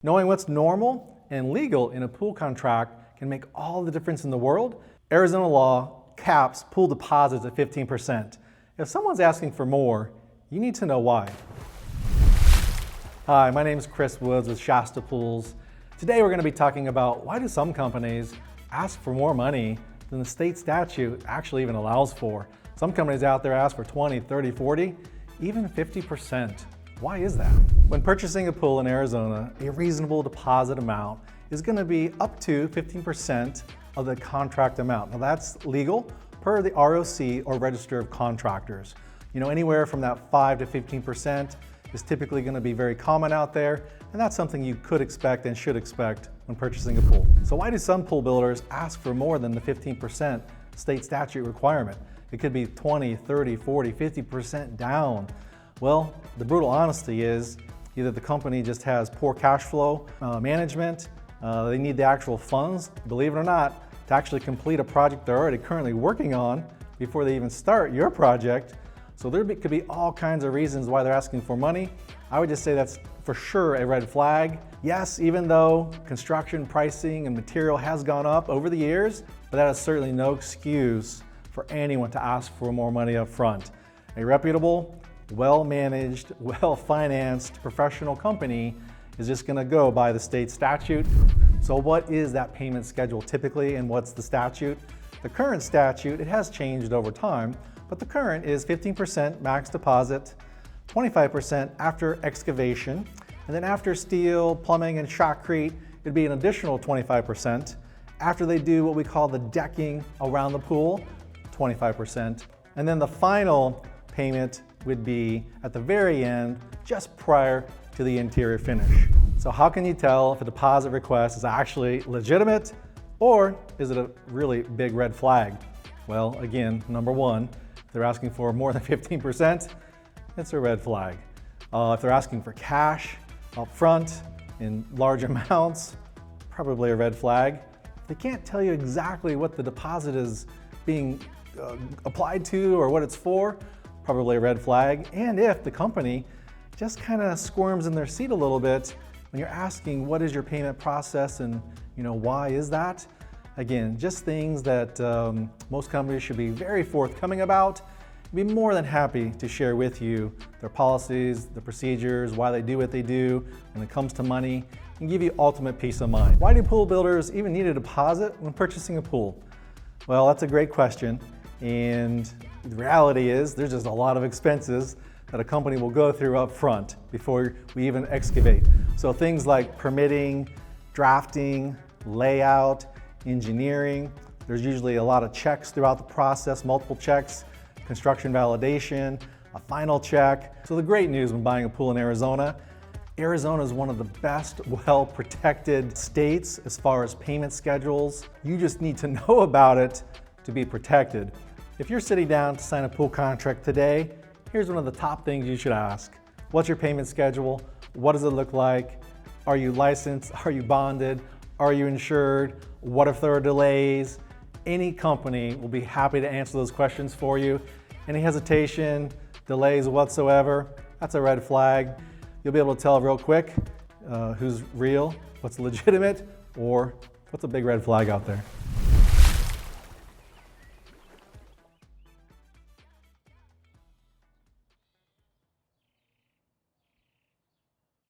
Knowing what's normal and legal in a pool contract can make all the difference in the world. Arizona law caps pool deposits at 15%. If someone's asking for more, you need to know why. Hi, my name is Chris Woods with Shasta Pools. Today we're going to be talking about why do some companies ask for more money than the state statute actually even allows for. Some companies out there ask for 20, 30, 40, even 50%. Why is that? When purchasing a pool in Arizona, a reasonable deposit amount is going to be up to 15% of the contract amount. Now that's legal per the ROC or Register of Contractors. You know, anywhere from that 5 to 15% is typically going to be very common out there, and that's something you could expect and should expect when purchasing a pool. So why do some pool builders ask for more than the 15% state statute requirement? It could be 20, 30, 40, 50% down. Well, the brutal honesty is either the company just has poor cash flow management, they need the actual funds, believe it or not, to actually complete a project they're already currently working on before they even start your project. So there could be all kinds of reasons why they're asking for money. I would just say that's for sure a red flag. Yes, even though construction pricing and material has gone up over the years, but that is certainly no excuse for anyone to ask for more money up front. A reputable, well-managed, well-financed professional company is just going to go by the state statute. So what is that payment schedule typically, and what's the statute? The current statute, it has changed over time, but the current is 15% max deposit, 25% after excavation, and then after steel, plumbing, and shotcrete, it'd be an additional 25%. After they do what we call the decking around the pool, 25%. And then the final payment would be at the very end, just prior to the interior finish. So how can you tell if a deposit request is actually legitimate, or is it a really big red flag? Well, again, number one, if they're asking for more than 15%, it's a red flag. If they're asking for cash up front in large amounts, probably a red flag. If they can't tell you exactly what the deposit is being applied to or what it's for, probably a red flag. And if the company just kind of squirms in their seat a little bit when you're asking what is your payment process and why is that? Again, just things that most companies should be very forthcoming about. Be more than happy to share with you their policies, the procedures, why they do what they do when it comes to money, and give you ultimate peace of mind. Why do pool builders even need a deposit when purchasing a pool? Well, that's a great question. And the reality is there's just a lot of expenses that a company will go through up front before we even excavate. So things like permitting, drafting, layout, engineering. There's usually a lot of checks throughout the process, multiple checks, construction validation, a final check. So the great news when buying a pool in Arizona, Arizona is one of the best well-protected states as far as payment schedules. You just need to know about it to be protected. If you're sitting down to sign a pool contract today, here's one of the top things you should ask. What's your payment schedule? What does it look like? Are you licensed? Are you bonded? Are you insured? What if there are delays? Any company will be happy to answer those questions for you. Any hesitation, delays whatsoever, that's a red flag. You'll be able to tell real quick who's real, what's legitimate, or what's a big red flag out there.